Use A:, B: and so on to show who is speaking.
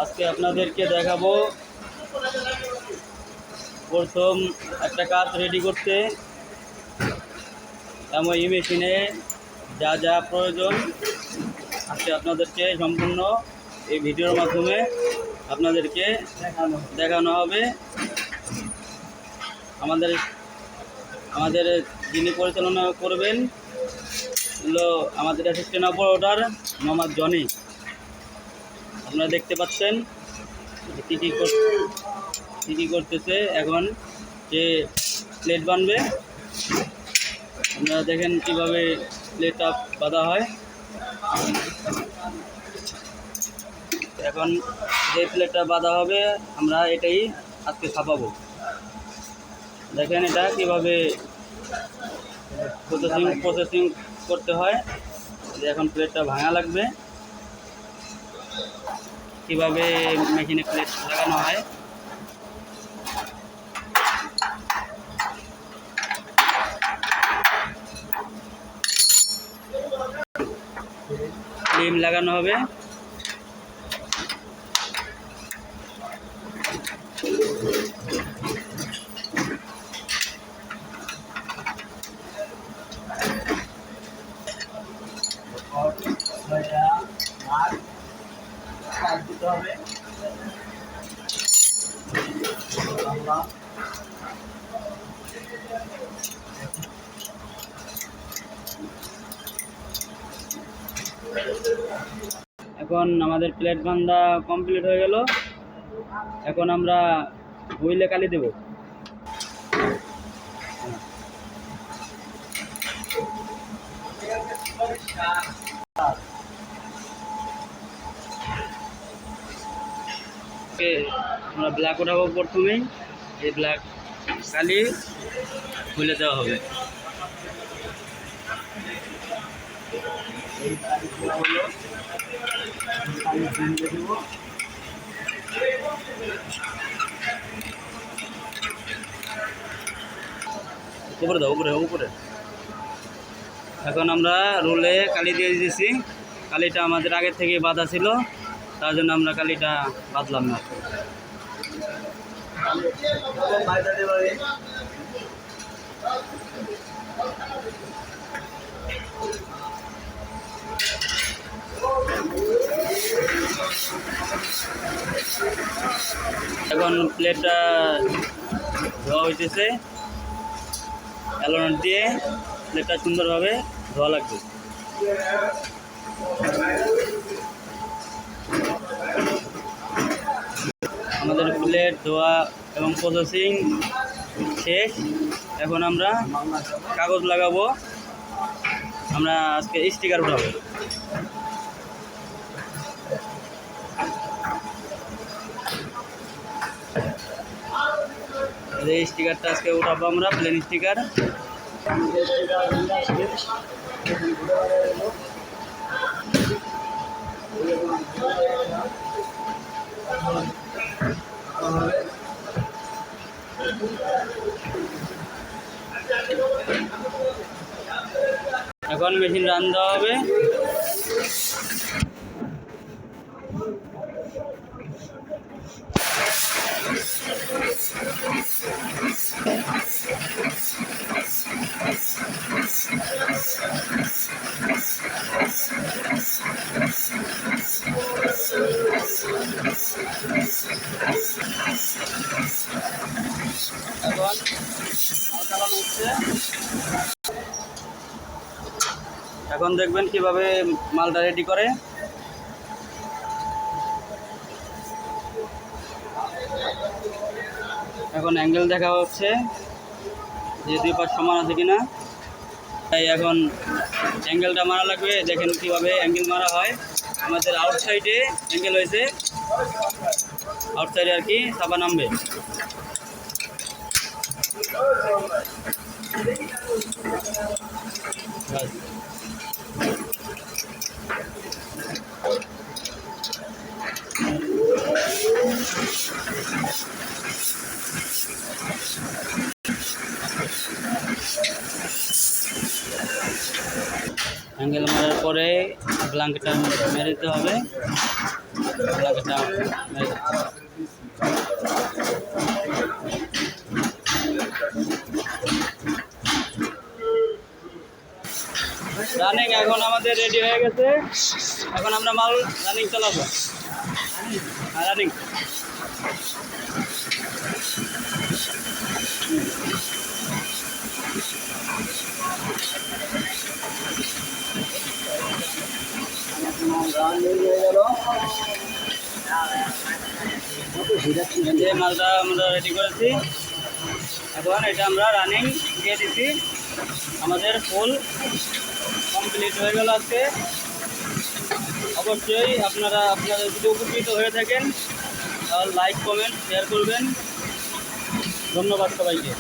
A: আজকে আপনাদেরকে দেখাবো প্রথম একটা কাজ রেডি করতে এমন এই মেশিনে যা যা প্রয়োজন আজকে আপনাদেরকে সম্পূর্ণ এই ভিডিওর মাধ্যমে আপনাদেরকে দেখানো হবে। আমাদের যিনি পরিচালনা করবেন হলো আমাদের অ্যাসিস্ট্যান্ট অপারেটর মোহাম্মদ জনি। আপনারা দেখতে পাচ্ছেন কী কী করতেছে। এখন যে প্লেট বানবে, আপনারা দেখেন কীভাবে প্লেটটা বাঁধা হয়। এখন যে প্লেটটা বাঁধা হবে আমরা এটাই আজকে ছাপাবো। দেখেন এটা কীভাবে প্রসেসিং করতে হয়। এখন প্লেটটা ভাঙা লাগবে, কীভাবে মেশিনে প্লেট লাগানো হয়। ফিল্ম লাগানো হবে। এখন আমাদের প্লেট বান্ধা কমপ্লিট হয়ে গেল। এখন আমরা হুইলে কালি দেব। আমরা ব্ল্যাক উঠাবো প্রথমেই। এই ব্ল্যাক কালি হুইলে দেওয়া হবে। উপরে দাও, উপরে উপরে। এখন আমরা রোলে কালি দিয়ে দিয়েছি। কালিটা আমাদের আগের থেকে বাঁধা ছিল, তার জন্য আমরা কালিটা বাঁধলাম না। এখন প্লেটটা ধোয়া হইতেছে। অ্যালোনার দিয়ে প্লেটটা সুন্দরভাবে ধোয়া লাগবে। আমাদের প্লেট ধোয়া এবং প্রসেসিং শেষ। এখন আমরা কাগজ লাগাবো। আমরা আজকে স্টিকার উঠাবো। এই স্টিকারটা আজকে উঠাবো আমরা, প্লেন স্টিকার। এখন মেশিন রান দেওয়া হবে। এখন দেখবেন কিভাবে মালটা রেডি করে। এখন অ্যাঙ্গেল দেখা হচ্ছে যে দুই পাশ সমান আছে কিনা। তাই এখন অ্যাঙ্গেলটা মারা লাগবে। দেখেন কিভাবে অ্যাঙ্গেল মারা হয়। আমাদের আউটসাইডে অ্যাঙ্গেল হয়েছে, আউটসাইডে আর কি চাপা নামবে। অ্যাঙ্গেল মারার পরে ব্ল্যাঙ্কেটটা মেরে দিতে হবে। ব্ল্যাঙ্কেটটা মেরে রানিং এখন আমাদের রেডি হয়ে গেছে। এখন আমরা মাল রানিং চালাবো। রানিং যে মালটা আমরা রেডি করেছি, এখন এটা আমরা রানিং দিয়ে দিচ্ছি। আমাদের ফুল কমপ্লিট হয়ে গেল আজকে। অবশ্যই আপনারা আপনাদের যদি উপকৃত হয়ে থাকেন তাহলে লাইক কমেন্ট শেয়ার করবেন। ধন্যবাদ সবাইকে।